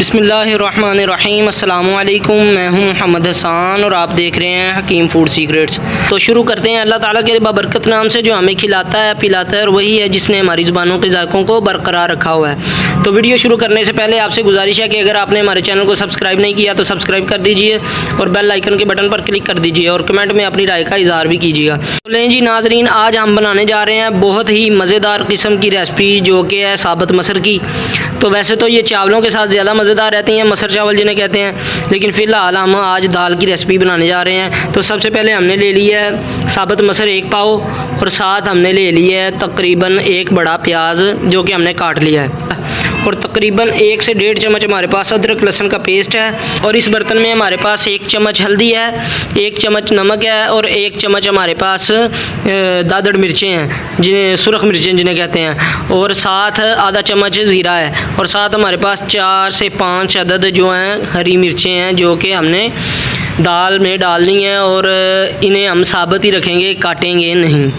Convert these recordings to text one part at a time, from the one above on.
बिस्मिल्लाहिर्रहमानिर्रहीम अस्सलामु अलैकुम। मैं हूं मोहम्मद हसन और आप देख रहे हैं हकीम फूड सीक्रेट्स। तो शुरू करते हैं। अल्लाह ताला के बाबरकत नाम से जो हमें खिलाता है पिलाता है और वही है जिसने हमारी ज़ुबानों के ज़ायक़ों को बरकरार रखा हुआ है। तो वीडियो शुरू करने से पहले आपसे गुजारिश है कि अगर आपने हमारे चैनल को सब्सक्राइब नहीं किया तो सब्सक्राइब कर दीजिए और बेल आइकन के बटन पर क्लिक कर दीजिए और कमेंट में अपनी राय का इज़हार भी कीजिएगा। तो लें जी नाजरीन, आज हम बनाने जा रहे हैं बहुत ही मज़ेदार किस्म की रेसिपी जो कि है साबुत मसर की। तो वैसे तो ये चावलों के साथ ज़्यादा मज़ेदार रहती हैं, मसर चावल जिन्हें कहते हैं, लेकिन फ़िलहाल हम आज दाल की रेसिपी बनाने जा रहे हैं। तो सबसे पहले हमने ले लिया है साबुत मसर 1 पाव और साथ हमने ले लिया है तकरीबन 1 बड़ा प्याज जो कि हमने काट लिया है और तकरीबन 1 से 1.5 चम्मच हमारे पास अदरक लहसुन का पेस्ट है और इस बर्तन में हमारे पास 1 चम्मच हल्दी है, 1 चम्मच नमक है और 1 चम्मच हमारे पास दादड़ मिर्चें हैं जिन्हें सुरख मिर्चें जिन्हें कहते हैं, और साथ आधा चम्मच ज़ीरा है और साथ हमारे पास 4 से 5 अदद जो हैं हरी मिर्चें हैं जो कि हमने दाल में डालनी है और इन्हें हम साबुत ही रखेंगे, काटेंगे नहीं।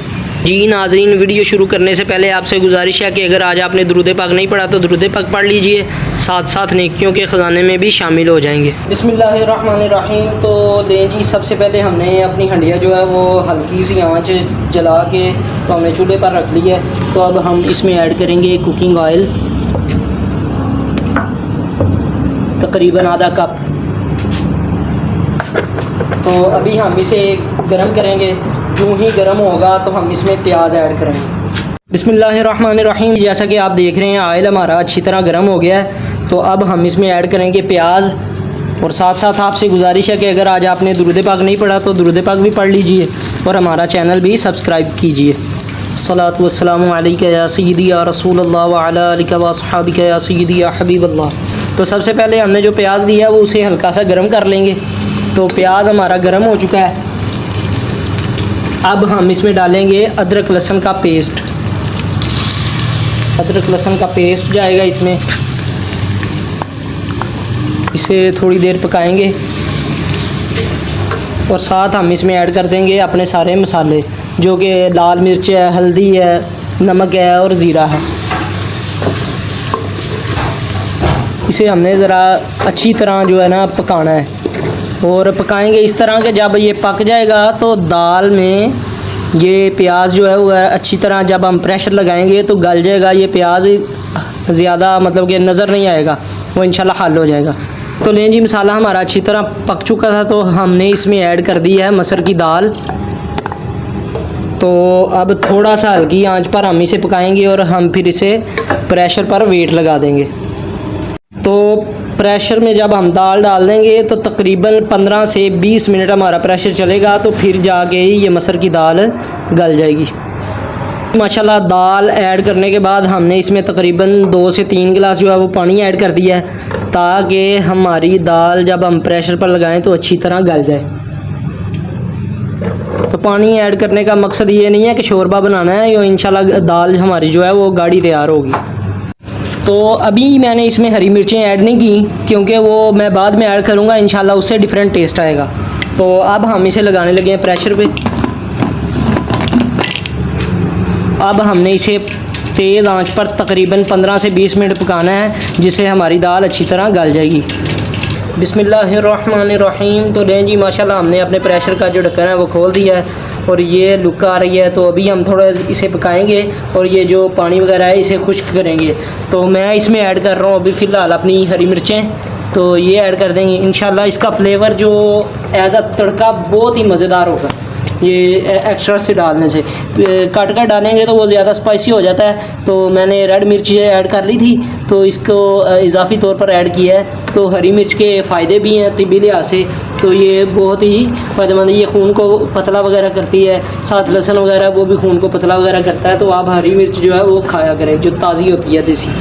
जी नाज़रीन, वीडियो शुरू करने से पहले आपसे गुजारिश है कि अगर आज आपने दुरूद पाक नहीं पढ़ा तो दुरूद पाक पढ़ लीजिए, साथ साथ नेकियों के ख़जाने में भी शामिल हो जाएंगे। बिस्मिल्लाहिर्रहमानिर्रहीम। तो लें जी, सबसे पहले हमने अपनी हंडिया जो है वो हल्की सी आंच जला के तो हमने चूल्हे पर रख ली है। तो अब हम इसमें ऐड करेंगे कुकिंग ऑयल तकरीबन आधा कप। तो अभी हम इसे गर्म करेंगे, यूँ ही गर्म होगा तो हम इसमें प्याज ऐड करेंगे। बिस्मिल्लाहिर्रहमानिर्रहीम। जैसा कि आप देख रहे हैं ऑयल हमारा अच्छी तरह गर्म हो गया है। तो अब हम इसमें ऐड करेंगे प्याज और साथ साथ आपसे गुजारिश है कि अगर आज आपने दुरूद पाक नहीं पढ़ा तो दुरूद पाक भी पढ़ लीजिए और हमारा चैनल भी सब्सक्राइब कीजिए। सलातु वस्सलामु अलैका या सय्यदी या रसूलल्लाह व अला आलिका व अस्हाबिका या सय्यदी या हबीबल्लाह। तो सबसे पहले हमने जो प्याज दिया वो उसे हल्का सा गर्म कर लेंगे। तो प्याज हमारा गर्म हो चुका है। अब हम इसमें डालेंगे अदरक लहसुन का पेस्ट। अदरक लहसुन का पेस्ट जाएगा इसमें, इसे थोड़ी देर पकाएंगे और साथ हम इसमें ऐड कर देंगे अपने सारे मसाले जो कि लाल मिर्च है, हल्दी है, नमक है और ज़ीरा है। इसे हमने ज़रा अच्छी तरह जो है ना पकाना है और पकाएंगे इस तरह के जब ये पक जाएगा तो दाल में ये प्याज जो है वो अच्छी तरह जब हम प्रेशर लगाएंगे तो गल जाएगा। ये प्याज ज़्यादा मतलब कि नज़र नहीं आएगा, वो इंशाल्लाह हल हो जाएगा। तो लें जी, मसाला हमारा अच्छी तरह पक चुका था तो हमने इसमें ऐड कर दी है मसर की दाल। तो अब थोड़ा सा हल्की आंच पर हम इसे पकाएंगे और हम फिर इसे प्रेशर पर वेट लगा देंगे। तो प्रेशर में जब हम दाल डाल देंगे तो तकरीबन 15 से 20 मिनट हमारा प्रेशर चलेगा तो फिर जाके ही ये मसर की दाल गल जाएगी। माशाल्लाह दाल ऐड करने के बाद हमने इसमें तकरीबन 2 से 3 गिलास जो है वो पानी ऐड कर दिया है ताकि हमारी दाल जब हम प्रेशर पर लगाएं तो अच्छी तरह गल जाए। तो पानी ऐड करने का मकसद ये नहीं है कि शोरबा बनाना है, ये इंशाल्लाह दाल हमारी जो है वो गाढ़ी तैयार होगी। तो अभी मैंने इसमें हरी मिर्चें ऐड नहीं की क्योंकि वो मैं बाद में ऐड करूँगा, इंशाल्लाह उससे डिफरेंट टेस्ट आएगा। तो अब हम इसे लगाने लगे हैं प्रेशर पे। अब हमने इसे तेज़ आंच पर तकरीबन 15 से 20 मिनट पकाना है जिससे हमारी दाल अच्छी तरह गल जाएगी। बिस्मिल्लाहिर्रहमानिर्रहीम। तो लें जी, माशाल्लाह हमने अपने प्रेशर का जो ढक्कन है वो खोल दिया है और ये लुक आ रही है। तो अभी हम थोड़ा इसे पकाएंगे और ये जो पानी वगैरह है इसे खुश्क करेंगे। तो मैं इसमें ऐड कर रहा हूँ अभी फ़िलहाल अपनी हरी मिर्चें, तो ये ऐड कर देंगे। इंशाल्लाह इसका फ्लेवर जो एज अ तड़का बहुत ही मज़ेदार होगा ये एक्स्ट्रा से डालने से। काट कर डालेंगे तो वो ज़्यादा स्पाइसी हो जाता है। तो मैंने रेड मिर्च ऐड कर ली थी तो इसको इजाफी तौर पर ऐड किया है। तो हरी मिर्च के फ़ायदे भी हैं तिब्बी लिहाज से, तो ये बहुत ही फ़ायदेमंद है। ये खून को पतला वगैरह करती है, साथ लहसुन वगैरह वो भी खून को पतला वगैरह करता है। तो आप हरी मिर्च जो है वो खाया करें जो ताज़ी होती है देसी।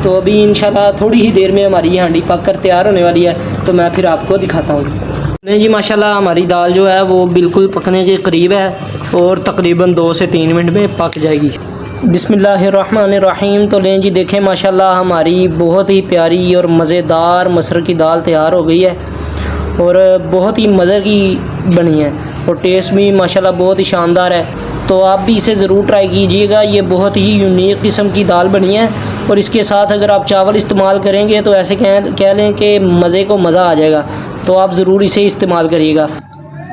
तो अभी इंशाल्लाह थोड़ी ही देर में हमारी ये हांडी पक कर तैयार होने वाली है, तो मैं फिर आपको दिखाता हूँ। नहीं जी, माशाल्लाह हमारी दाल जो है वो बिल्कुल पकने के करीब है और तकरीबन 2 से 3 मिनट में पक जाएगी। बिस्मिल्लाहिर्रहमानिर्रहीम। तो लें जी, देखें माशाल्लाह हमारी बहुत ही प्यारी और मज़ेदार मसर की दाल तैयार हो गई है और बहुत ही मज़े की बनी है और टेस्ट भी माशाल्लाह बहुत ही शानदार है। तो आप भी इसे ज़रूर ट्राई कीजिएगा। ये बहुत ही यूनिक किस्म की दाल बनी है और इसके साथ अगर आप चावल इस्तेमाल करेंगे तो ऐसे कह लें कि मज़े को मज़ा आ जाएगा। तो आप ज़रूर इसे इस्तेमाल करिएगा।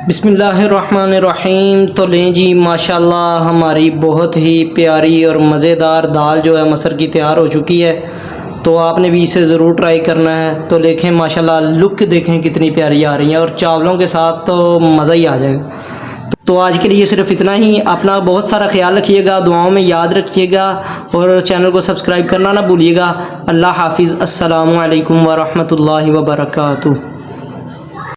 बिस्मिल्लाहिर्रहमानिर्रहीम। तो लें जी, माशाल्लाह हमारी बहुत ही प्यारी और मज़ेदार दाल जो है मसर की तैयार हो चुकी है। तो आपने भी इसे ज़रूर ट्राई करना है। तो देखें माशाल्लाह लुक देखें कितनी प्यारी आ रही है और चावलों के साथ तो मज़ा ही आ जाएगा। तो आज के लिए सिर्फ इतना ही। अपना बहुत सारा ख्याल रखिएगा, दुआओं में याद रखिएगा और चैनल को सब्सक्राइब करना ना भूलिएगा। अल्लाह हाफिज़। अस्सलामु अलैकुम व रहमतुल्लाहि व बरकातुहू।